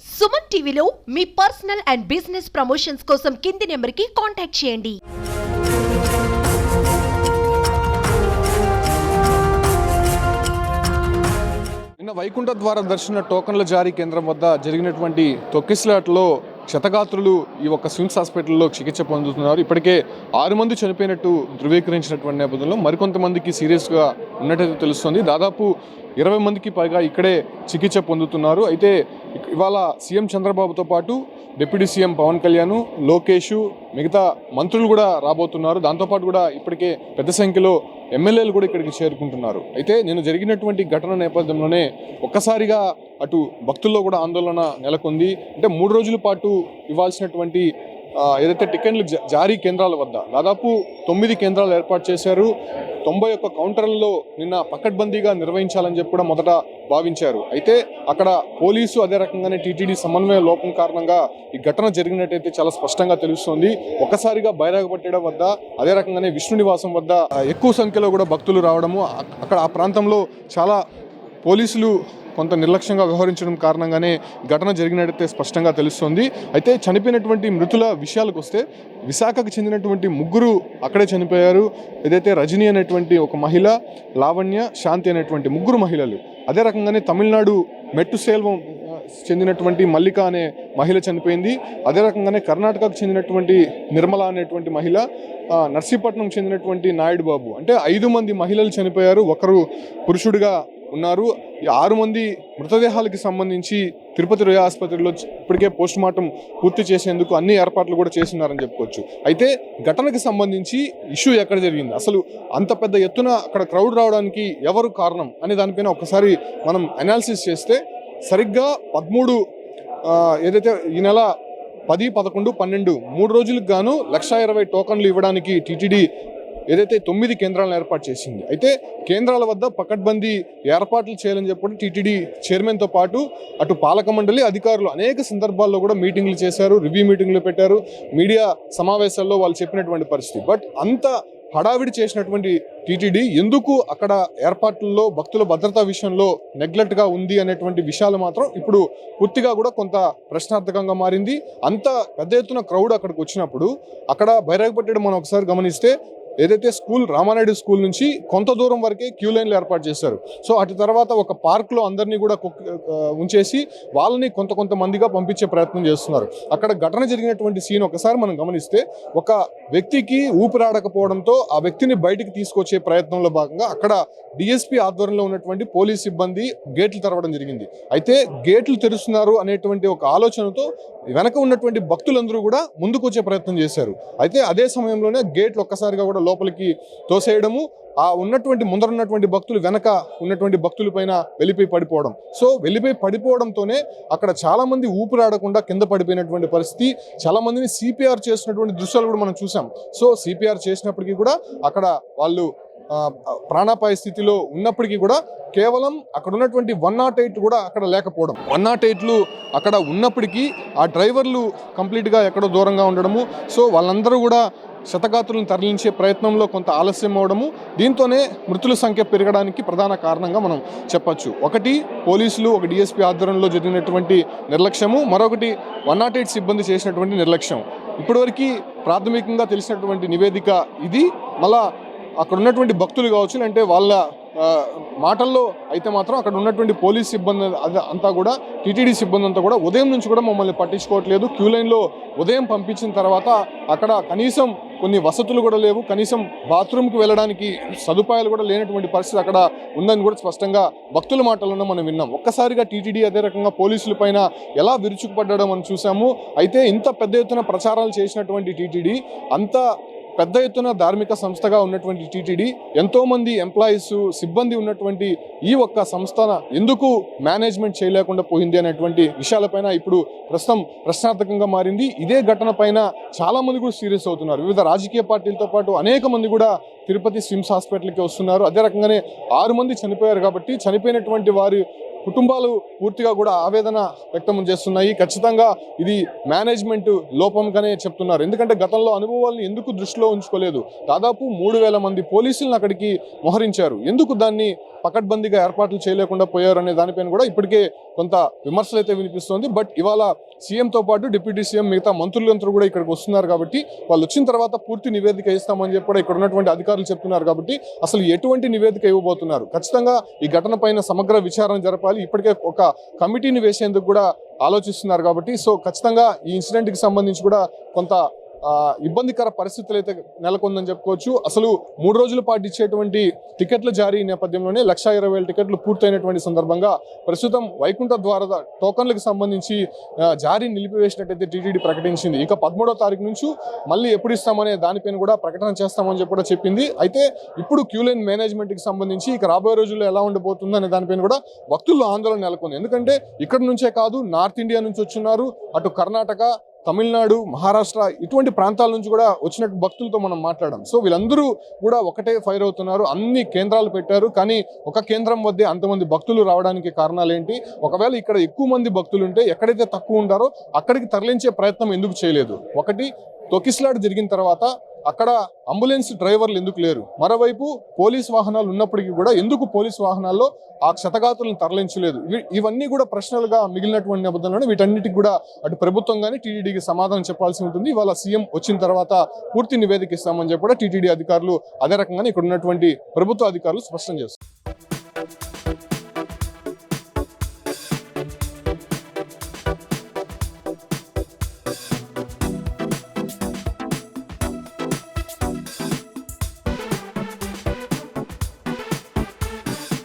సుమన్ టీవీలో మీ personal and business promotions కోసం కింది నెంబర్కి కాంటాక్ట్ చేయండి. నిన్న వైకుంఠ ద్వార దర్శన టోకన్ల జారీ కేంద్రం వద్ద జరిగినటువంటి తొక్కిసలాటలో క్షతగాత్రులు ఈ ఒక్క స్విమ్స్ హాస్పిటల్లో చికిత్స పొందుతున్నారు. ఇప్పటికే 6 మంది చనిపోయినట్టు ధృవీకరించినటువంటి నేపథ్యంలో మరికొంతమందికి సీరియస్గా ఉన్నట్టు తెలుస్తుంది. దాదాపు 20 మందికి పైగా ఇక్కడే చికిత్స పొందుతున్నారు. అయితే ఇవాళ సీఎం చంద్రబాబుతో పాటు డిప్యూటీ సీఎం పవన్ కళ్యాణ్, లోకేష్, మిగతా మంత్రులు కూడా రాబోతున్నారు. దాంతోపాటు కూడా ఇప్పటికే పెద్ద సంఖ్యలో ఎమ్మెల్యేలు కూడా ఇక్కడికి చేరుకుంటున్నారు. అయితే నేను జరిగినటువంటి ఘటన నేపథ్యంలోనే ఒక్కసారిగా అటు భక్తుల్లో కూడా ఆందోళన నెలకొంది. అంటే 3 రోజుల పాటు ఇవ్వాల్సినటువంటి ఏదైతే టికెట్లు జారీ కేంద్రాల వద్ద దాదాపు 9 కేంద్రాలు ఏర్పాటు చేశారు. 91 కౌంటర్లలో నిన్న పకడ్బందీగా నిర్వహించాలని చెప్పి కూడా మొదట భావించారు. అయితే అక్కడ పోలీసు అదే రకంగానే టీటీడీ సమన్వయ లోపం కారణంగా ఈ ఘటన జరిగినట్టయితే చాలా స్పష్టంగా తెలుస్తోంది. ఒక్కసారిగా బైరాగపట్టెడ వద్ద అదే రకంగానే విష్ణు నివాసం వద్ద ఎక్కువ సంఖ్యలో కూడా భక్తులు రావడము, అక్కడ ఆ ప్రాంతంలో చాలా పోలీసులు కొంత నిర్లక్ష్యంగా వ్యవహరించడం కారణంగానే ఘటన జరిగినట్టయితే స్పష్టంగా తెలుస్తోంది. అయితే చనిపోయినటువంటి మృతుల విషయాలకు వస్తే విశాఖకు చెందినటువంటి 3 అక్కడే చనిపోయారు. ఏదైతే రజనీ అనేటువంటి ఒక మహిళ, లావణ్య, శాంతి అనేటువంటి 3 మహిళలు. అదే రకంగానే తమిళనాడు మెట్టు సేల్వం చెందినటువంటి మల్లిక అనే మహిళ చనిపోయింది. అదే రకంగానే కర్ణాటకకు చెందినటువంటి నిర్మల అనేటువంటి మహిళ, నర్సీపట్నం చెందినటువంటి నాయుడు బాబు. అంటే 5 మంది మహిళలు చనిపోయారు, ఒకరు పురుషుడిగా ఉన్నారు. ఈ 6 మంది మృతదేహాలకి సంబంధించి తిరుపతి రొయ్య ఆసుపత్రిలో ఇప్పటికే పోస్ట్ మార్టం పూర్తి చేసేందుకు అన్ని ఏర్పాట్లు కూడా చేస్తున్నారని చెప్పుకోవచ్చు. అయితే ఘటనకి సంబంధించి ఇష్యూ ఎక్కడ జరిగింది, అసలు అంత పెద్ద ఎత్తున అక్కడ క్రౌడ్ రావడానికి ఎవరు కారణం అనే దానిపైన ఒకసారి మనం అనాలిసిస్ చేస్తే సరిగ్గా 13 ఏదైతే ఈ నెల 10, 11, 12 3 రోజులకు గాను 1,20,000 టోకన్లు ఇవ్వడానికి టీటీడీ ఏదైతే 9 కేంద్రాలను ఏర్పాటు చేసింది. అయితే కేంద్రాల వద్ద పకడ్బందీ ఏర్పాట్లు చేయాలని చెప్పి టీటీడీ చైర్మన్తో పాటు అటు పాలక మండలి అధికారులు అనేక సందర్భాల్లో కూడా మీటింగ్లు చేశారు, రివ్యూ మీటింగ్లు పెట్టారు, మీడియా సమావేశాల్లో వాళ్ళు చెప్పినటువంటి పరిస్థితి. బట్ అంత హడావిడి చేసినటువంటి టీటీడీ ఎందుకు అక్కడ ఏర్పాట్లలో భక్తుల భద్రతా విషయంలో నెగ్లెక్ట్గా ఉంది అనేటువంటి విషయాలు మాత్రం ఇప్పుడు పూర్తిగా కూడా కొంత ప్రశ్నార్థకంగా మారింది. అంత పెద్ద ఎత్తున క్రౌడ్ అక్కడికి వచ్చినప్పుడు అక్కడ బైరాగపట్టెడు మనం ఒకసారి గమనిస్తే ఏదైతే స్కూల్ రామానాయుడు స్కూల్ నుంచి కొంత దూరం వరకే క్యూ లైన్లు ఏర్పాటు చేశారు. సో అటు తర్వాత ఒక పార్క్లో అందరినీ కూడా ఉంచేసి వాళ్ళని కొంతమందిగా పంపించే ప్రయత్నం చేస్తున్నారు. అక్కడ ఘటన జరిగినటువంటి సీన్ ఒకసారి మనం గమనిస్తే ఒక వ్యక్తికి ఊపిరాడకపోవడంతో ఆ వ్యక్తిని బయటికి తీసుకొచ్చే ప్రయత్నంలో భాగంగా అక్కడ డిఎస్పీ ఆధ్వర్యంలో ఉన్నటువంటి పోలీస్ సిబ్బంది గేట్లు తెరవడం జరిగింది. అయితే గేట్లు తెరుస్తున్నారు అనేటువంటి ఒక ఆలోచనతో వెనక ఉన్నటువంటి భక్తులందరూ కూడా ముందుకు వచ్చే ప్రయత్నం చేశారు. అయితే అదే సమయంలోనే గేట్లు ఒక్కసారిగా కూడా లోపలికి తోసేయడము, ఆ ఉన్నటువంటి ముందర ఉన్నటువంటి భక్తులు వెనక ఉన్నటువంటి భక్తుల పైన వెళ్ళిపోయి పడిపోవడం. సో వెళ్ళిపోయి పడిపోవడంతోనే అక్కడ చాలా మంది ఊపిరాడకుండా కింద పడిపోయినటువంటి పరిస్థితి, చాలా మందిని సిపిఆర్ చేసినటువంటి దృశ్యాలు కూడా మనం చూసాం. సో సిపిఆర్ చేసినప్పటికీ కూడా అక్కడ వాళ్ళు ప్రాణాపాయ స్థితిలో ఉన్నప్పటికీ కూడా కేవలం అక్కడ ఉన్నటువంటి 108 కూడా అక్కడ లేకపోవడం, 108లు అక్కడ ఉన్నప్పటికీ ఆ డ్రైవర్లు కంప్లీట్గా ఎక్కడో దూరంగా ఉండడము. సో వాళ్ళందరూ కూడా క్షతగాత్రులను తరలించే ప్రయత్నంలో కొంత ఆలస్యం అవడము, దీంతోనే మృతుల సంఖ్య పెరగడానికి ప్రధాన కారణంగా మనం చెప్పచ్చు. ఒకటి పోలీసులు, ఒక డిఎస్పీ ఆధ్వర్యంలో జరిగినటువంటి నిర్లక్ష్యము, మరొకటి 108 సిబ్బంది చేసినటువంటి నిర్లక్ష్యం. ఇప్పటివరకు ప్రాథమికంగా తెలిసినటువంటి నివేదిక ఇది. మళ్ళా అక్కడ ఉన్నటువంటి భక్తులు కావచ్చు, అంటే వాళ్ళ మాటల్లో అయితే మాత్రం అక్కడ ఉన్నటువంటి పోలీస్ సిబ్బంది అంతా కూడా, టీటీడీ సిబ్బంది అంతా కూడా ఉదయం నుంచి కూడా మమ్మల్ని పట్టించుకోవట్లేదు, క్యూ లైన్లో ఉదయం పంపించిన తర్వాత అక్కడ కనీసం కొన్ని వసతులు కూడా లేవు, కనీసం బాత్రూమ్కి వెళ్ళడానికి సదుపాయాలు కూడా లేనటువంటి పరిస్థితి అక్కడ ఉందని కూడా స్పష్టంగా భక్తుల మాటలను మనం విన్నాం. ఒక్కసారిగా టీటీడీ అదే రకంగా పోలీసుల పైన ఎలా విరుచుకుపడ్డడం మనం చూసాము. అయితే ఇంత పెద్ద ఎత్తున ప్రచారాలు చేసినటువంటి టీటీడీ, అంత పెద్ద ఎత్తున ధార్మిక సంస్థగా ఉన్నటువంటి టీటీడీ, ఎంతోమంది ఎంప్లాయీస్, సిబ్బంది ఉన్నటువంటి ఈ ఒక్క సంస్థ ఎందుకు మేనేజ్మెంట్ చేయలేకుండా పోయింది అనేటువంటి విషయాలపైన ఇప్పుడు ప్రస్తుతం ప్రశ్నార్థకంగా మారింది. ఇదే ఘటన పైన చాలామంది కూడా సీరియస్ అవుతున్నారు. వివిధ రాజకీయ పార్టీలతో పాటు అనేక మంది కూడా తిరుపతి స్విమ్స్ హాస్పిటల్కి వస్తున్నారు. అదే రకంగానే 6 మంది చనిపోయారు కాబట్టి చనిపోయినటువంటి వారి కుటుంబాలు పూర్తిగా కూడా ఆవేదన వ్యక్తం చేస్తున్నాయి. ఖచ్చితంగా ఇది మేనేజ్మెంట్ లోపంగానే చెప్తున్నారు. ఎందుకంటే గతంలో అనుభవాలను ఎందుకు దృష్టిలో ఉంచుకోలేదు, దాదాపు 3,000 మంది పోలీసులను అక్కడికి మోహరించారు, ఎందుకు దాన్ని పకడ్బందీగా ఏర్పాట్లు చేయలేకుండా పోయారు అనే దానిపైన కూడా ఇప్పటికే కొంత విమర్శలు అయితే వినిపిస్తోంది. బట్ ఇవాళ సీఎంతో పాటు డిప్యూటీ సీఎం మిగతా మంత్రులందరూ కూడా ఇక్కడికి వస్తున్నారు కాబట్టి వాళ్ళు వచ్చిన తర్వాత పూర్తి నివేదిక ఇస్తామని చెప్పి కూడా ఇక్కడ ఉన్నటువంటి అధికారులు చెప్తున్నారు. కాబట్టి అసలు ఎటువంటి నివేదిక ఇవ్వబోతున్నారు, ఖచ్చితంగా ఈ ఘటన పైన సమగ్ర విచారణ జరపాలి, ఇప్పటికే ఒక కమిటీని వేసేందుకు కూడా ఆలోచిస్తున్నారు. కాబట్టి సో ఖచ్చితంగా ఈ ఇన్సిడెంట్కి సంబంధించి కూడా కొంత ఇబ్బందికర పరిస్థితులు అయితే నెలకొందని చెప్పుకోవచ్చు. అసలు 3 రోజుల పాటు ఇచ్చేటువంటి టికెట్ల జారీ నేపథ్యంలోనే 1,20,000 టికెట్లు పూర్తయినటువంటి సందర్భంగా ప్రస్తుతం వైకుంఠ ద్వార టోకన్లకు సంబంధించి జారీ నిలిపివేసినట్టయితే టీటీడీ ప్రకటించింది. ఇక 13వ తారీఖు నుంచి మళ్ళీ ఎప్పుడు ఇస్తామనే దానిపైన కూడా ప్రకటన చేస్తామని చెప్పి కూడా చెప్పింది. అయితే ఇప్పుడు క్యూలైన్ మేనేజ్మెంట్కి సంబంధించి ఇక రాబోయే రోజుల్లో ఎలా ఉండబోతుంది అనే దానిపైన కూడా భక్తుల్లో ఆందోళన నెలకొంది. ఎందుకంటే ఇక్కడ నుంచే కాదు, నార్త్ ఇండియా నుంచి వచ్చున్నారు, అటు కర్ణాటక, తమిళనాడు, మహారాష్ట్ర ఇటువంటి ప్రాంతాల నుంచి కూడా వచ్చినట్టు భక్తులతో మనం మాట్లాడాం. సో వీళ్ళందరూ కూడా ఒకటే ఫైర్ అవుతున్నారు. అన్ని కేంద్రాలు పెట్టారు, కానీ ఒక కేంద్రం వద్దే అంతమంది భక్తులు రావడానికి కారణాలు ఏంటి? ఒకవేళ ఇక్కడ ఎక్కువ మంది భక్తులు ఉంటే ఎక్కడైతే తక్కువ ఉంటారో అక్కడికి తరలించే ప్రయత్నం ఎందుకు చేయలేదు? ఒకటి, తొక్కిసలాట జరిగిన తర్వాత అక్కడ అంబులెన్స్ డ్రైవర్లు ఎందుకు లేరు? మరోవైపు పోలీస్ వాహనాలు ఉన్నప్పటికీ కూడా ఎందుకు పోలీస్ వాహనాల్లో ఆ క్షతగాతులను తరలించలేదు? ఇవన్నీ కూడా ప్రశ్నలుగా మిగిలినటువంటి నేపథ్యంలోనే వీటన్నిటికి కూడా అటు ప్రభుత్వం కానీ టీటీడీకి సమాధానం చెప్పాల్సి ఉంటుంది. ఇవాళ సీఎం వచ్చిన తర్వాత పూర్తి నివేదిక ఇస్తామని చెప్పి కూడా టీటీడీ అధికారులు, అదే రకంగానే ఇక్కడ ఉన్నటువంటి ప్రభుత్వ అధికారులు స్పష్టం చేస్తారు.